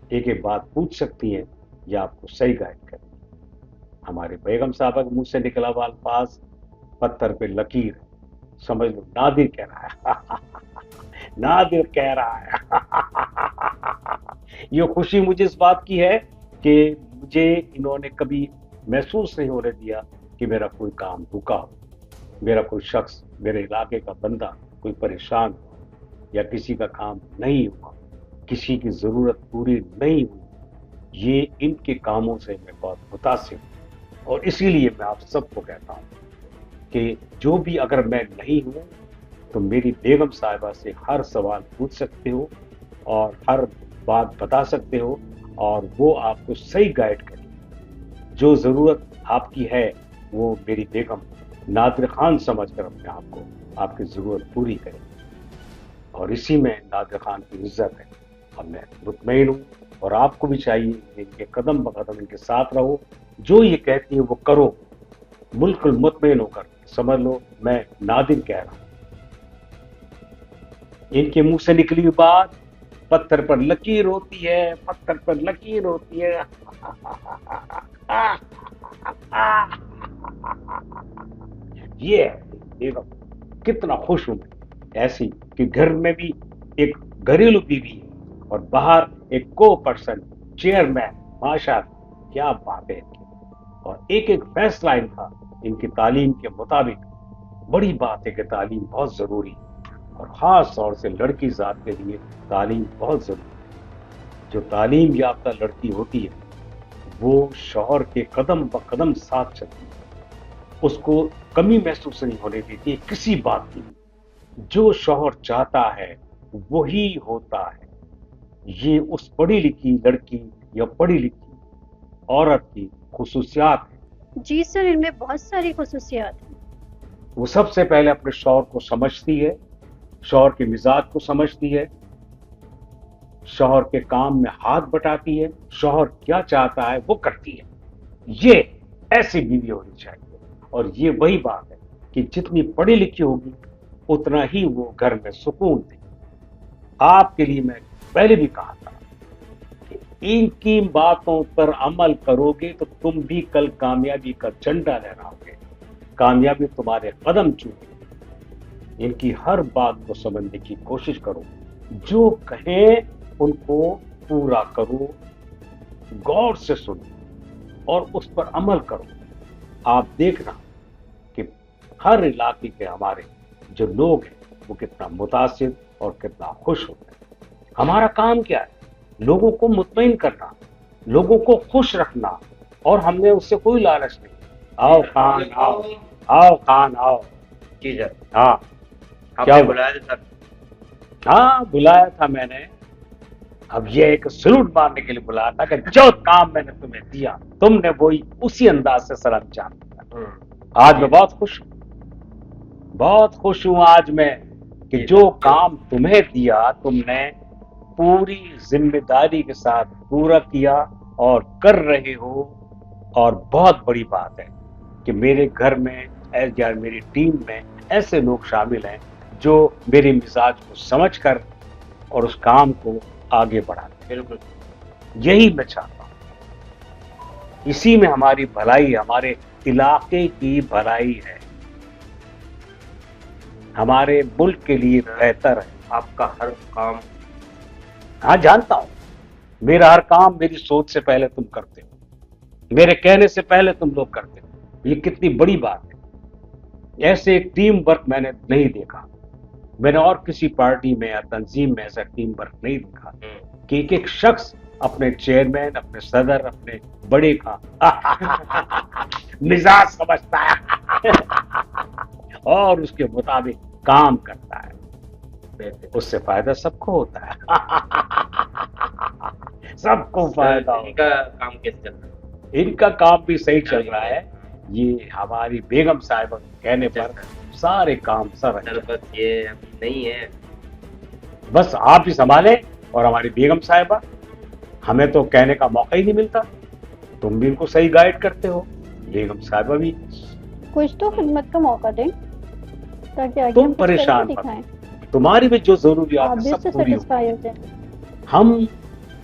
ایک ایک بات پوچھ سکتی ہیں یا آپ کو صحیح گائڈ کریں. ہمارے بیگم صاحبہ کے منہ سے نکلا ہوا الفاظ پتھر پہ لکیر ہے. سمجھ لو نادر کہہ رہا ہے. نادر کہہ رہا ہے. یہ خوشی مجھے اس بات کی ہے کہ مجھے انہوں نے کبھی محسوس نہیں ہونے دیا کہ میرا کوئی کام رکا ہو، میرا کوئی شخص، میرے علاقے کا بندہ کوئی پریشان ہو، یا کسی کا کام نہیں ہوا، کسی کی ضرورت پوری نہیں ہوئی. یہ ان کے کاموں سے میں بہت متاثر ہوں، اور اسی لیے میں آپ سب کو کہتا ہوں کہ جو بھی اگر میں نہیں ہوں تو میری بیگم صاحبہ سے ہر سوال پوچھ سکتے ہو اور ہر بات بتا سکتے ہو، اور وہ آپ کو صحیح گائیڈ کرے. جو ضرورت آپ کی ہے وہ میری بیگم نادر خان سمجھ کر اپنے آپ کو آپ کی ضرورت پوری کرے، اور اسی میں نادر خان کی عزت ہے. اور میں مطمئن ہوں، اور آپ کو بھی چاہیے کہ ان کے قدم بقدم ان کے ساتھ رہو، جو یہ کہتی ہیں وہ کرو، بالکل مطمئن ہو کر. سمجھ لو میں نادر کہہ رہا ہوں. ان کے منہ سے نکلی ہوئی بات پتھر پر لکیر ہوتی ہے، پتھر پر لکیر ہوتی ہے. یہ ہے بیگم. کتنا خوش ہوں میں ایسی کہ گھر میں بھی ایک گھریلو بیوی ہے اور باہر ایک کو پرسن چیئرمین. ماشاء اللہ کیا بات ہے ان کی. اور ایک ایک فیصلہ ان کا ان کی تعلیم کے مطابق. بڑی بات ہے کہ تعلیم بہت ضروری ہے، اور خاص طور سے لڑکی ذات کے لیے تعلیم بہت ضروری ہے. جو تعلیم یافتہ لڑکی ہوتی ہے وہ شوہر کے قدم بقدم ساتھ چلتی ہے، اس کو کمی محسوس نہیں ہونے دیتی کسی بات کی. جو شوہر چاہتا ہے وہی ہوتا ہے. یہ اس پڑھی لکھی لڑکی یا پڑھی لکھی عورت کی خصوصیات ہیں. جی سر، ان میں بہت ساری خصوصیات ہیں. وہ سب سے پہلے اپنے شوہر کو سمجھتی ہے، شوہر کے مزاج کو سمجھتی ہے، شوہر کے کام میں ہاتھ بٹاتی ہے، شوہر کیا چاہتا ہے وہ کرتی ہے. یہ ایسی بیوی ہونی چاہیے. اور یہ وہی بات ہے کہ جتنی پڑھی لکھی ہوگی اتنا ہی وہ گھر میں سکون دے. آپ کے لیے میں پہلے بھی کہا تھا کہ ان کی باتوں پر عمل کرو گے تو تم بھی کل کامیابی کا جھنڈا لہراؤ گے، کامیابی تمہارے قدم چومے گی. ان کی ہر بات کو سمجھنے کی کوشش کرو، جو کہیں ان کو پورا کرو، غور سے سنو اور اس پر عمل کرو. آپ دیکھنا کہ ہر علاقے کے ہمارے جو لوگ ہیں وہ کتنا متاثر اور کتنا خوش ہوتے ہیں. ہمارا کام کیا ہے؟ لوگوں کو مطمئن کرنا، لوگوں کو خوش رکھنا، اور ہم نے اس سے کوئی لالچ نہیں. آؤ خان آؤ، آؤ خان آؤ. جی سر، ہاں آپ کیا نے ہوا؟ بلایا تھا سر. ہاں بلایا تھا میں نے. اب یہ ایک سلوٹ مارنے کے لیے بلایا تھا کہ جو کام میں نے تمہیں دیا تم نے وہی اسی انداز سے سر انجام دیا. آج میں بہت خوش ہوں، بہت خوش ہوں آج میں کہ جو کام تمہیں دیا تم نے پوری ذمہ داری کے ساتھ پورا کیا اور کر رہے ہو. اور بہت بڑی بات ہے کہ میرے گھر میں یا میری ٹیم میں ایسے لوگ شامل ہیں جو میرے مزاج کو سمجھ کر اور اس کام کو آگے بڑھاتے ہیں. بالکل یہی میں چاہتا ہوں، اسی میں ہماری بھلائی، ہمارے علاقے کی بھلائی ہے، ہمارے ملک کے لیے بہتر ہے. آپ کا ہر کام ہاں جانتا ہوں، میرا ہر کام میری سوچ سے پہلے تم کرتے ہو، میرے کہنے سے پہلے تم لوگ کرتے ہو. یہ کتنی بڑی بات ہے. ایسے ایک ٹیم ورک میں نے نہیں دیکھا، میں نے اور کسی پارٹی میں یا تنظیم میں ایسا ٹیم ورک نہیں دیکھا کہ ایک ایک شخص اپنے چیئرمین، اپنے صدر، اپنے بڑے کا مزاج سمجھتا ہے اور اس کے مطابق کام کرتا ہے. اس سے فائدہ سب کو ہوتا ہے. سب کو فائدہ ان ہوتا کا ہے. کام کیسے چل رہا ہے؟ ان کا کام بھی صحیح چل رہا ہے. یہ ہماری بیگم صاحبہ کے کہنے پر سارے کام سر سر بس یہ ابھی نہیں ہے. بس آپ ہی سنبھالیں، اور ہماری بیگم صاحبہ، ہمیں تو کہنے کا موقع ہی نہیں ملتا. تم بھی ان کو صحیح گائیڈ کرتے ہو، بیگم صاحبہ بھی. کچھ تو خدمت کا موقع دیں تاکہ آگے تم ہم کچھ کر پریشان کے مت، دکھائیں. تمہاری بھی جو آپ ضروریات ہیں بھی اس سب سے پوری سیٹسفائی ہوں. ہو جائیں. ہم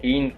3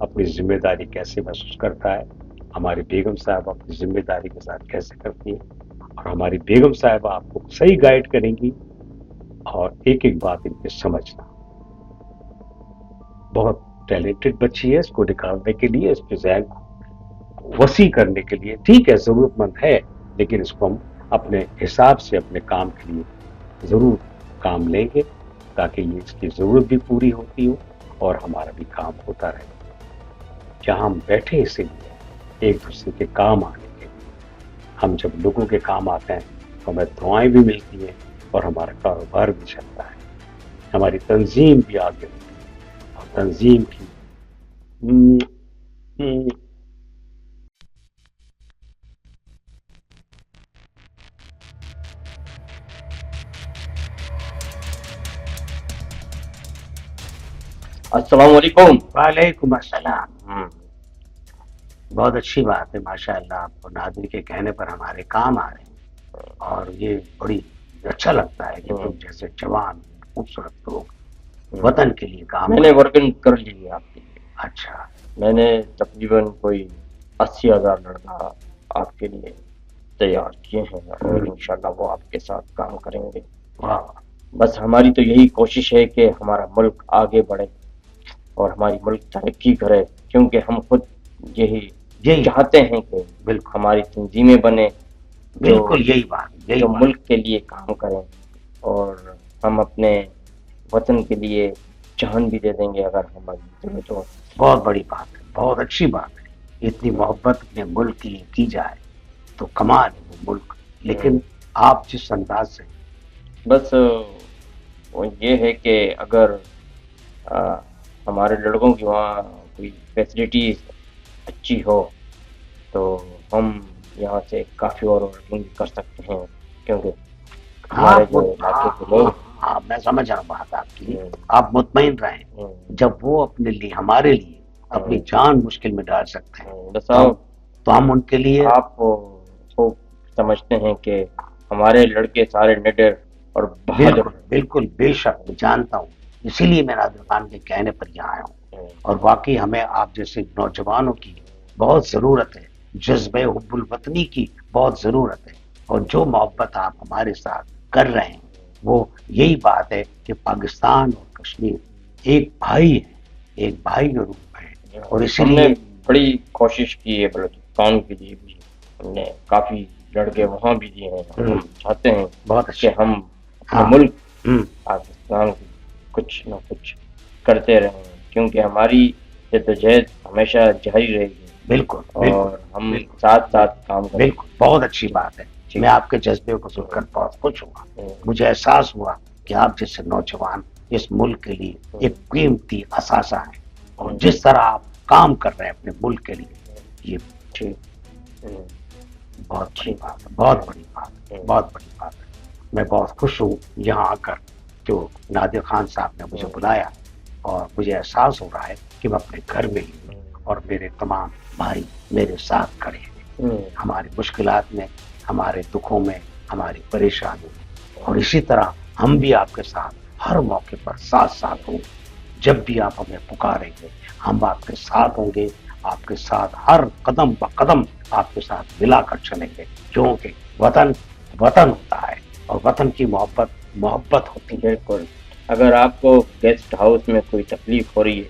اپنی ذمہ داری کیسے محسوس کرتا ہے، ہماری بیگم صاحبہ اپنی ذمہ داری کے ساتھ کیسے کرتی ہے، اور ہماری بیگم صاحبہ آپ کو صحیح گائیڈ کریں گی، اور ایک ایک بات ان پہ سمجھنا۔ بہت ٹیلنٹڈ بچی ہے، اس کو نکالنے کے لیے، اس کے ذہن کو وسیع کرنے کے لیے ٹھیک ہے ضرورت مند ہے، لیکن اس کو ہم اپنے حساب سے اپنے کام کے لیے ضرور کام لیں گے، تاکہ یہ اس کی ضرورت بھی پوری ہوتی ہو اور ہمارا بھی کام ہوتا رہے۔ جہاں ہم بیٹھے اسی لیے ایک دوسرے کے کام آنے کے لیے، ہم جب لوگوں کے کام آتے ہیں تو ہمیں دعائیں بھی ملتی ہیں اور ہمارا کاروبار بھی چلتا ہے، ہماری تنظیم بھی آگے ہوتی ہے، اور تنظیم کی السلام علیکم۔ وعلیکم السلام۔ بہت اچھی بات ہے، ماشاء اللہ آپ کو نادر کے کہنے پر ہمارے کام آ رہے ہیں، اور یہ بڑی اچھا لگتا ہے کہ تم جیسے جوان خوبصورت لوگ وطن کے لیے کام میں نے ورکنگ کر لی ہے آپ کے لیے۔ اچھا، میں نے تقریباً کوئی 80,000 لڑکا آپ کے لیے تیار کیے ہیں، اور انشاءاللہ وہ آپ کے ساتھ کام کریں گے۔ واہ، بس ہماری تو یہی کوشش ہے کہ ہمارا ملک آگے بڑھے اور ہماری ملک ترقی کرے، کیونکہ ہم خود یہی چاہتے ہیں کہ بالکل ہماری تنظیمیں بنے بالکل یہی بات، یہی جو بات۔ ملک کے لیے کام کریں، اور ہم اپنے وطن کے لیے جان بھی دے دیں گے اگر ہماری ضرورت ہو۔ بہت بڑی بات ہے، بہت اچھی بات ہے، اتنی محبت اپنے ملک کے لیے کی جائے تو کمال ہے وہ ملک، لیکن آپ جس انداز سے بس وہ یہ ہے کہ اگر ہمارے لڑکوں کی وہاں کوئی فیسلٹیز اچھی ہو تو ہم یہاں سے کافی اور ورکنگ کر سکتے ہیں، کیونکہ ہمارے جو علاقے کے لوگ ہاں میں سمجھ رہا ہوں بات آپ کی، آپ مطمئن رہیں، جب وہ اپنے لیے ہمارے لیے اپنی جان مشکل میں ڈال سکتے ہیں بس آپ تو ہم ان کے لیے آپ خوب سمجھتے ہیں کہ ہمارے لڑکے سارے نڈر اور بہادر بالکل بالکل بے شک جانتا ہوں، اسی لیے میں نادر خان کے کہنے پر یہاں آیا ہوں، اور واقعی ہمیں آپ جیسے نوجوانوں کی بہت ضرورت ہے، جذبہ حب الوطنی کی بہت ضرورت ہے، اور جو محبت آپ ہمارے ساتھ کر رہے ہیں وہ یہی بات ہے کہ پاکستان اور کشمیر ایک بھائی ہے، ایک بھائی کے روپ میں ہے، اور اسی ہم نے لیے بڑی کوشش کی ہے بلوچستان کے لیے بھی، ہم نے کافی لڑکے وہاں بھی دیے ہیں، ہم چاہتے ہیں بہت کہ اچھا ہم اپنے ملک پاکستان کی کچھ نہ کچھ کرتے رہیں، کیونکہ ہماری جدوجہد ہمیشہ جاری رہے گی، بالکل اور ہم ساتھ ساتھ کام کریں۔ بالکل بہت اچھی بات ہے، میں آپ کے جذبے کو سن کر بہت خوش ہوا، مجھے احساس ہوا کہ آپ جیسے نوجوان اس ملک کے لیے ایک قیمتی اثاثہ ہیں، اور جس طرح آپ کام کر رہے ہیں اپنے ملک کے لیے، یہ بہت بڑی بات ہے، بہت بڑی بات ہے، بہت بڑی بات ہے۔ میں بہت خوش ہوں یہاں آ کر، جو نادر خان صاحب نے مجھے بلایا، اور مجھے احساس ہو رہا ہے کہ میں اپنے گھر میں ہی ہوں، اور میرے تمام بھائی میرے ساتھ کھڑے ہیں ہماری مشکلات میں، ہمارے دکھوں میں، ہماری پریشانی میں، اور اسی طرح ہم بھی آپ کے ساتھ ہر موقع پر ساتھ ساتھ ہوں گے، جب بھی آپ ہمیں پکاریں گے ہم آپ کے ساتھ ہوں گے، آپ کے ساتھ ہر قدم بقدم آپ کے ساتھ ملا کر چلیں گے، کیونکہ وطن وطن ہوتا ہے، اور وطن کی محبت محبت ہوتی ہے۔ بالکل، اگر آپ کو گیسٹ ہاؤس میں کوئی تکلیف ہو رہی ہے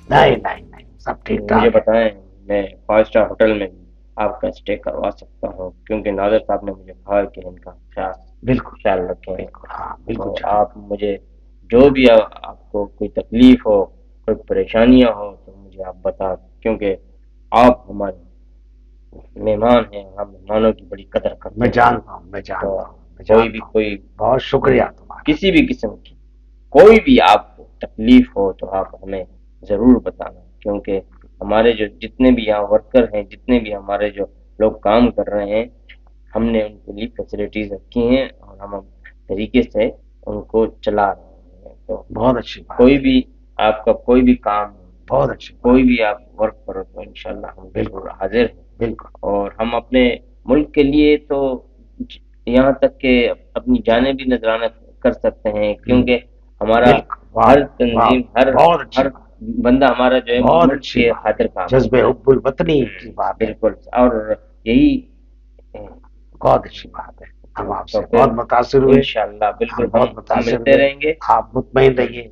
نہیں نہیں نہیں، سب ٹھیک ٹھاک مجھے ہے۔ بتائیں، میں 5 اسٹار ہوٹل میں آپ کا اسٹے کروا سکتا ہوں، کیونکہ نادر صاحب نے مجھے کہا کہ ان کا بالکل خیال رکھیں، ہاں بالکل تو آپ مجھے جو بھی آپ کو کوئی تکلیف ہو، کوئی پریشانیاں ہو تو مجھے آپ بتا، کیونکہ آپ ہمارے مہمان ہیں، ہم مہمانوں کی بڑی قدر کرتے ہیں۔ میں جانتا ہوں، میں جانتا ہوں، میں کوئی بھی جانتا ہوں، کوئی بہت شکریہ تمہارا۔ کسی بھی قسم کی کوئی بھی آپ کو تکلیف ہو تو آپ ہمیں ضرور بتانا، کیونکہ ہمارے جو جتنے بھی یہاں ورکر ہیں، جتنے بھی ہمارے جو لوگ کام کر رہے ہیں، ہم نے ان کے لیے فیسلٹیز رکھی ہیں، اور ہم طریقے سے ان کو چلا رہے ہیں، تو بہت اچھی بات، کوئی بھی آپ کا کوئی بھی کام، بہت اچھی بات، کوئی بھی آپ ورک کرو تو انشاءاللہ ہم بالکل حاضر ہیں، بالکل اور ہم اپنے ملک کے لیے تو یہاں تک کہ اپنی جانیں بھی نذرانہ کر سکتے ہیں، کیونکہ ہمارا بالکل، ہر تنظیم، ہر بہت اچھی بات، بندہ ہمارا جو ہے بہت ملک اچھی کے بات خاطر کام جذب حب الوطنی کی بات ہے، بالکل، اور یہی بہت اچھی بات ہے. ہم آپ تو سے پھر بہت متاثر ہوئے، انشاءاللہ بالکل ہم بہت ہم متاثر ملتے ہوئے. رہیں گے. آپ مطمئن رہیے